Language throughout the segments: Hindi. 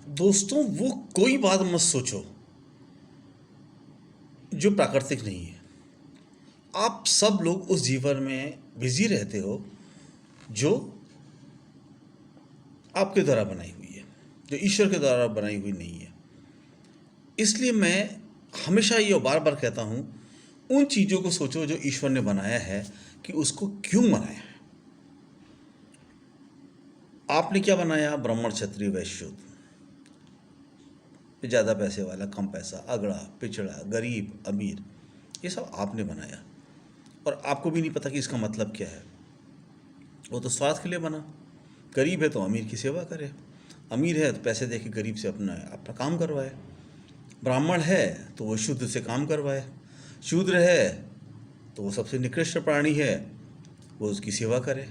दोस्तों, वो कोई बात मत सोचो जो प्राकृतिक नहीं है। आप सब लोग उस जीवन में बिजी रहते हो जो आपके द्वारा बनाई हुई है, जो ईश्वर के द्वारा बनाई हुई नहीं है। इसलिए मैं हमेशा ये बार बार कहता हूँ, उन चीज़ों को सोचो जो ईश्वर ने बनाया है कि उसको क्यों बनाया है। आपने क्या बनाया? ब्राह्मण, क्षत्रिय, वैश्य, शूद्र, ज़्यादा पैसे वाला, कम पैसा, अगड़ा, पिछड़ा, गरीब, अमीर, ये सब आपने बनाया। और आपको भी नहीं पता कि इसका मतलब क्या है। वो तो स्वार्थ के लिए बना। गरीब है तो अमीर की सेवा करे, अमीर है तो पैसे दे के गरीब से अपना अपना काम करवाए। ब्राह्मण है तो वो शूद्र से काम करवाए, शूद्र है तो वो सबसे निकृष्ट प्राणी है, वो उसकी सेवा करे।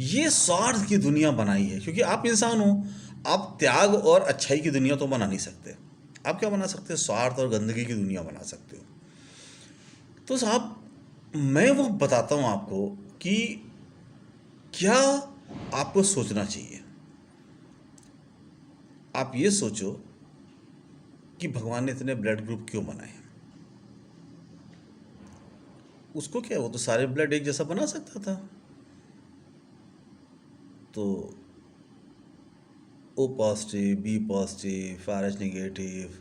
ये स्वार्थ की दुनिया बनाई है, क्योंकि आप इंसान हो। आप त्याग और अच्छाई की दुनिया तो बना नहीं सकते। आप क्या बना सकते हो? स्वार्थ और गंदगी की दुनिया बना सकते हो। तो साहब, मैं वो बताता हूँ आपको कि क्या आपको सोचना चाहिए। आप ये सोचो कि भगवान ने इतने ब्लड ग्रुप क्यों बनाए। उसको क्या, वो तो सारे ब्लड एक जैसा बना सकता था। तो O positive, B positive, R H negative,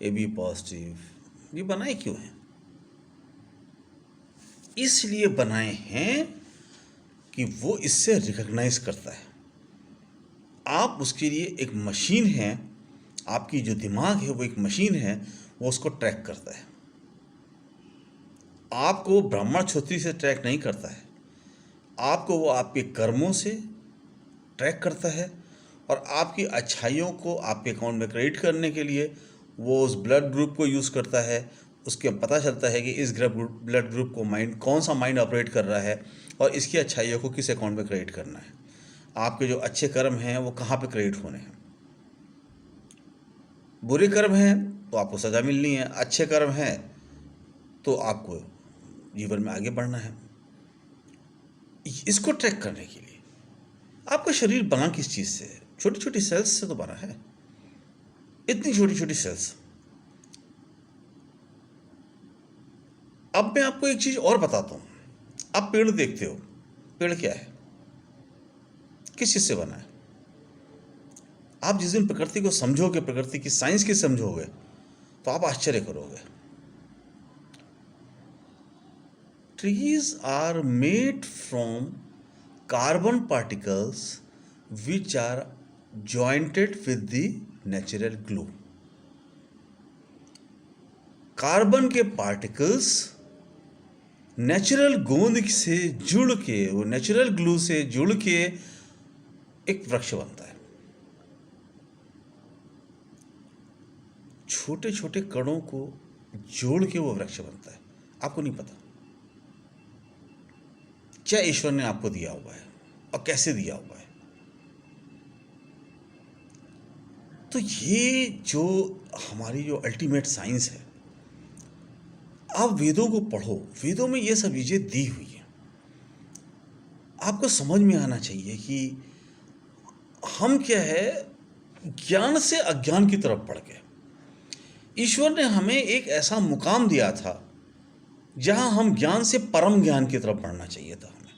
A B positive, ये बनाए क्यों हैं? इसलिए बनाए हैं कि वो इससे रिकग्नाइज करता है। आप उसके लिए एक मशीन है। आपकी जो दिमाग है वो एक मशीन है, वो उसको ट्रैक करता है। आपको ब्रह्मा क्षत्रिय से ट्रैक नहीं करता है, आपको वो आपके कर्मों से ट्रैक करता है। और आपकी अच्छाइयों को आपके अकाउंट में क्रेडिट करने के लिए वो उस ब्लड ग्रुप को यूज़ करता है। उसके पता चलता है कि इस ब्लड ग्रुप को माइंड, कौन सा माइंड ऑपरेट कर रहा है और इसकी अच्छाइयों को किस अकाउंट में क्रेडिट करना है। आपके जो अच्छे कर्म हैं वो कहाँ पे क्रेडिट होने हैं। बुरे कर्म हैं तो आपको सज़ा मिलनी है, अच्छे कर्म हैं तो आपको जीवन में आगे बढ़ना है। इसको ट्रैक करने के लिए आपका शरीर बना किस चीज़ से है? छोटी छोटी सेल्स से तो बना है। इतनी छोटी छोटी सेल्स। अब मैं आपको एक चीज़ और बताता हूँ। आप पेड़ देखते हो, पेड़ क्या है, किस चीज़ से बना है? आप जिस दिन प्रकृति को समझोगे, प्रकृति की साइंस की समझोगे, तो आप आश्चर्य करोगे। Trees are made from carbon particles which are jointed with the natural glue. Carbon के पार्टिकल्स नेचुरल गोंद से जुड़ के, वो नेचुरल ग्लू से जुड़ के एक वृक्ष बनता है। छोटे छोटे कणों को जोड़ के वो वृक्ष बनता है। आपको नहीं पता क्या ईश्वर ने आपको दिया हुआ है और कैसे दिया हुआ है। तो ये जो हमारी जो अल्टीमेट साइंस है, आप वेदों को पढ़ो, वेदों में ये सब चीज़ें दी हुई है। आपको समझ में आना चाहिए कि हम क्या है, ज्ञान से अज्ञान की तरफ बढ़ गए। ईश्वर ने हमें एक ऐसा मुकाम दिया था जहां हम ज्ञान से परम ज्ञान की तरफ बढ़ना चाहिए था हमें,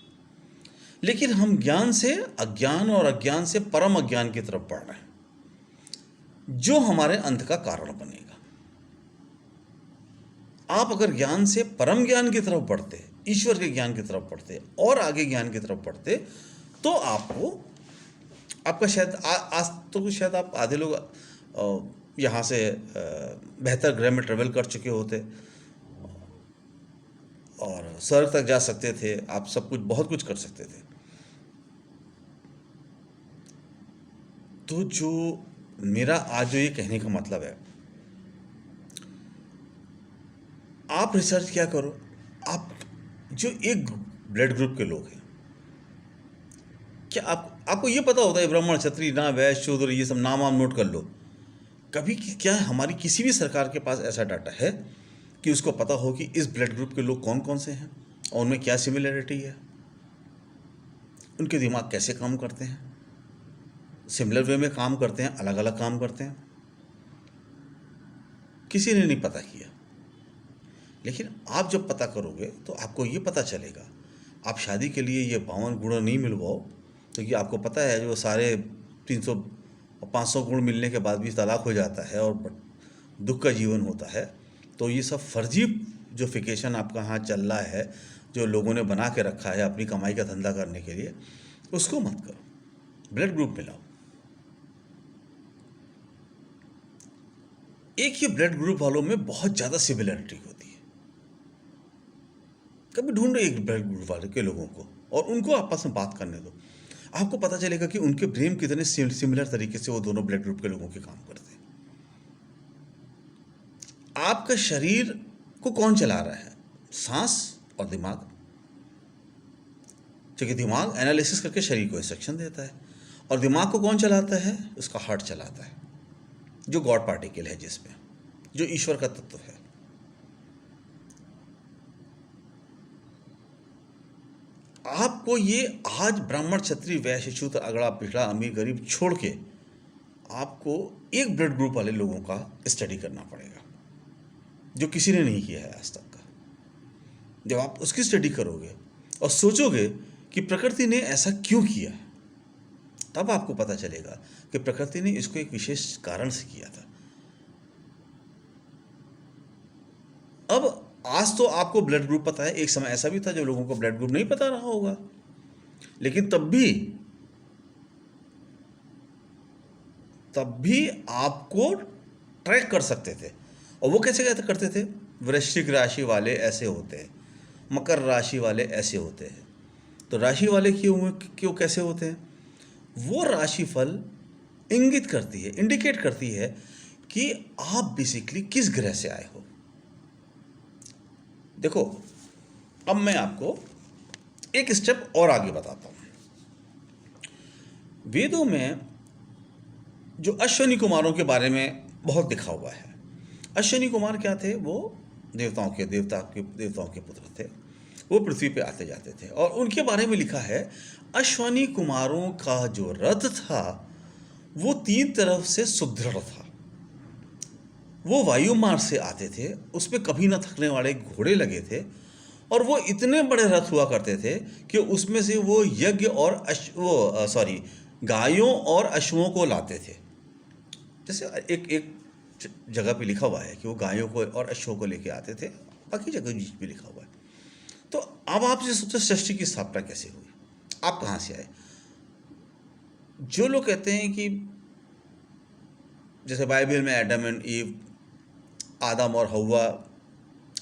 लेकिन हम ज्ञान से अज्ञान और अज्ञान से परम अज्ञान की तरफ बढ़ रहे हैं, जो हमारे अंत का कारण बनेगा। आप अगर ज्ञान से परम ज्ञान की तरफ बढ़ते, ईश्वर के ज्ञान की तरफ बढ़ते और आगे ज्ञान की तरफ बढ़ते, तो आपको, आपका शायद आज तो शायद आप आधे लोग यहाँ से बेहतर ग्रह में ट्रेवल कर चुके होते और स्वर्ग तक जा सकते थे। आप सब कुछ, बहुत कुछ कर सकते थे। तो जो मेरा आज जो ये कहने का मतलब है, आप रिसर्च क्या करो। आप जो एक ब्लड ग्रुप के लोग हैं, क्या आपको ये पता होता है ब्राह्मण, क्षत्रिय, ना वैश्य, शूद्र, ये सब नाम वाम नोट कर लो। कभी क्या हमारी किसी भी सरकार के पास ऐसा डाटा है कि उसको पता हो कि इस ब्लड ग्रुप के लोग कौन कौन से हैं और उनमें क्या सिमिलरिटी है, उनके दिमाग कैसे काम करते हैं? सिमिलर वे में काम करते हैं, अलग अलग काम करते हैं, किसी ने नहीं पता किया। लेकिन आप जब पता करोगे तो आपको ये पता चलेगा। आप शादी के लिए ये 52 गुण नहीं मिलवाओ, तो ये आपको पता है जो सारे 300 और 500 गुण मिलने के बाद भी तलाक हो जाता है और दुख का जीवन होता है। तो ये सब फर्जी जो फिकेशन आपका यहाँ चल रहा है, जो लोगों ने बना के रखा है अपनी कमाई का धंधा करने के लिए, उसको मत करो। ब्लड ग्रुप मिलाओ। एक ही ब्लड ग्रुप वालों में बहुत ज़्यादा सिमिलरिटी होती है। कभी ढूंढो एक ब्लड ग्रुप वाले के लोगों को और उनको आपस में बात करने दो। आपको पता चलेगा कि उनके ब्रेन कितने सिमिलर तरीके से वो दोनों ब्लड ग्रुप के लोगों के काम करते हैं। आपका शरीर को कौन चला रहा है? सांस और दिमाग। क्योंकि दिमाग एनालिसिस करके शरीर को इंस्ट्रक्शन देता है, और दिमाग को कौन चलाता है? उसका हार्ट चलाता है, जो गॉड पार्टिकल है, जिसमें जो ईश्वर का तत्व है। आपको ये आज ब्राह्मण क्षत्रिय वैश्य शूद्र अगड़ा पिछड़ा अमीर गरीब छोड़ के आपको एक ब्लड ग्रुप वाले लोगों का स्टडी करना पड़ेगा, जो किसी ने नहीं किया है आज तक का। जब आप उसकी स्टडी करोगे और सोचोगे कि प्रकृति ने ऐसा क्यों किया है, तब आपको पता चलेगा कि प्रकृति ने इसको एक विशेष कारण से किया था। अब आज तो आपको ब्लड ग्रुप पता है, एक समय ऐसा भी था जब लोगों को ब्लड ग्रुप नहीं पता रहा होगा, लेकिन तब भी आपको ट्रैक कर सकते थे। और वो कैसे करते थे? वृश्चिक राशि वाले ऐसे होते हैं, मकर राशि वाले ऐसे होते हैं। तो राशि वाले क्यों कैसे होते हैं? वो राशिफल इंगित करती है, इंडिकेट करती है कि आप बेसिकली किस ग्रह से आए हो। देखो, अब मैं आपको एक स्टेप और आगे बताता हूं। वेदों में जो अश्वनी कुमारों के बारे में बहुत लिखा हुआ है। अश्वनी कुमार क्या थे? वो देवताओं के पुत्र थे। वो पृथ्वी पे आते जाते थे, और उनके बारे में लिखा है अश्वनी कुमारों का जो रथ था वो 3 तरफ से सुदृढ़ था। वो वायु मार्ग से आते थे, उस पर कभी न थकने वाले घोड़े लगे थे, और वो इतने बड़े रथ हुआ करते थे कि उसमें से वो यज्ञ और गायों और अश्वों को लाते थे। जैसे एक जगह पे लिखा हुआ है कि वो गायों को और अश्वों को लेके आते थे, बाकी जगह भी लिखा हुआ है। तो अब आप ये सोचो, सृष्टि की स्थापना कैसे हुई? आप कहाँ से आए? जो लोग कहते हैं कि जैसे बाइबल में एडम एंड ईव, आदम और हव्वा,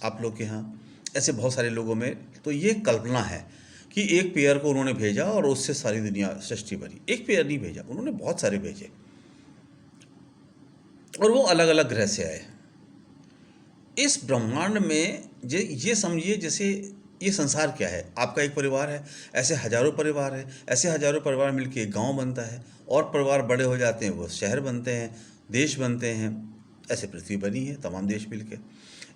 आप लोग के यहाँ ऐसे बहुत सारे लोगों में, तो ये कल्पना है कि एक पेयर को उन्होंने भेजा और उससे सारी दुनिया सृष्टि बनी। एक पेयर नहीं भेजा, उन्होंने बहुत सारे भेजे, और वो अलग अलग ग्रह से आए। इस ब्रह्मांड में ये समझिए जैसे ये संसार क्या है, आपका एक परिवार है, ऐसे हजारों परिवार है, ऐसे हजारों परिवार मिलके एक गांव बनता है, और परिवार बड़े हो जाते हैं, वो शहर बनते हैं, देश बनते हैं। ऐसे पृथ्वी बनी है, तमाम देश मिलके।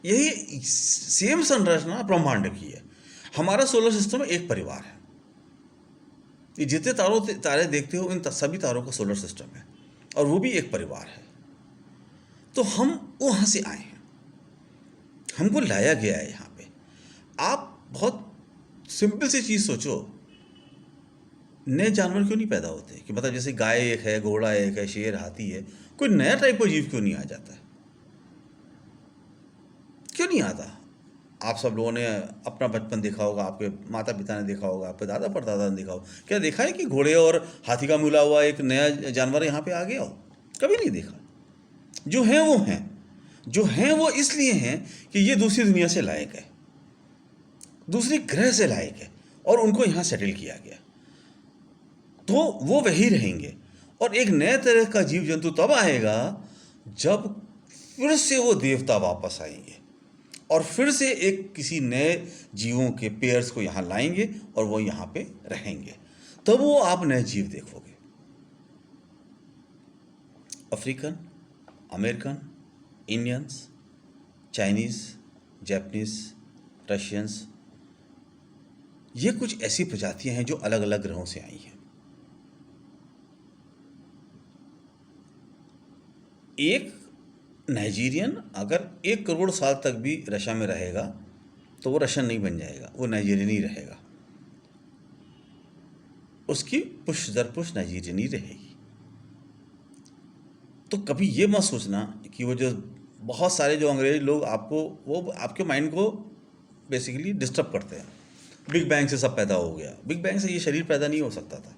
यही सेम संरचना ब्रह्मांड की है। हमारा सोलर सिस्टम एक परिवार है। ये जितने तारे देखते हो, इन सभी तारों का सोलर सिस्टम है, और वो भी एक परिवार है। तो हम वहाँ से आए हैं, हमको लाया गया है यहाँ पे। आप बहुत सिंपल सी चीज़ सोचो, नए जानवर क्यों नहीं पैदा होते? कि मतलब जैसे गाय एक है, घोड़ा एक है, शेर, हाथी है, कोई नया टाइप का जीव क्यों नहीं आ जाता है? क्यों नहीं आता? आप सब लोगों ने अपना बचपन देखा होगा, आपके माता पिता ने देखा होगा, आपके दादा परदादा ने देखा होगा। क्या देखा है कि घोड़े और हाथी का मिला हुआ एक नया जानवर यहाँ पे आ गया हो? कभी नहीं देखा। जो हैं वो हैं, जो हैं वो इसलिए हैं कि ये दूसरी दुनिया से लाए गए, दूसरे ग्रह से लाए गए, और उनको यहाँ सेटल किया गया। तो वो वही रहेंगे, और एक नए तरह का जीव जंतु तब आएगा जब फिर से वो देवता वापस आएंगे, और फिर से एक किसी नए जीवों के पेयर्स को यहाँ लाएंगे, और वो यहाँ पे रहेंगे। तब वो आप नए जीव देखोगे। African, American, Indians, Chinese, Japanese, Russians, ये कुछ ऐसी प्रजातियां हैं जो अलग अलग ग्रहों से आई हैं। एक नाइजीरियन अगर 1 करोड़ साल तक भी रशिया में रहेगा तो वो रशियन नहीं बन जाएगा, वो नाइजीरियन ही रहेगा। उसकी पुश दर पुश नाइजीरियन ही रहेगी। तो कभी ये मत सोचना कि वो जो बहुत सारे जो अंग्रेज लोग आपको, वो आपके माइंड को बेसिकली डिस्टर्ब करते हैं। बिग बैंग से सब पैदा हो गया, बिग बैंग से ये शरीर पैदा नहीं हो सकता था।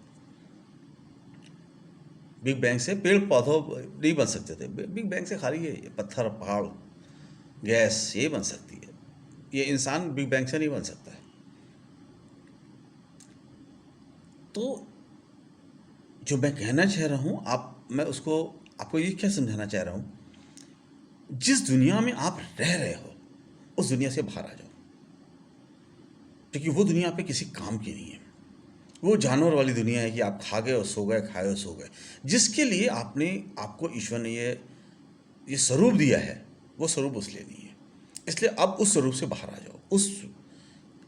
बिग बैंग से पेड़ पौधों नहीं बन सकते थे। बिग बैंग से खाली ये पत्थर, पहाड़, गैस ये बन सकती है। ये इंसान बिग बैंग से नहीं बन सकता है। तो जो मैं कहना चाह रहा हूँ, मैं उसको आपको ये क्या समझाना चाह रहा हूँ, जिस दुनिया में आप रह रहे हो उस दुनिया से बाहर आ जाओ, क्योंकि वो दुनिया पे किसी काम की नहीं है। वो जानवर वाली दुनिया है कि आप खा गए और सो गए, खाए और सो गए। जिसके लिए आपको ईश्वर ने ये स्वरूप दिया है, वो स्वरूप उसलिए नहीं है। इसलिए अब उस स्वरूप से बाहर आ जाओ, उस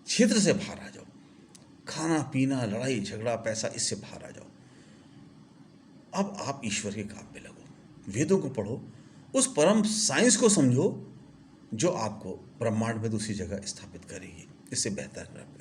क्षेत्र से बाहर आ जाओ। खाना पीना, लड़ाई झगड़ा, पैसा, इससे बाहर आ जाओ। अब आप ईश्वर के काम में लगो, वेदों को पढ़ो, उस परम साइंस को समझो जो आपको ब्रह्मांड में दूसरी जगह स्थापित करेगी, इससे बेहतर कर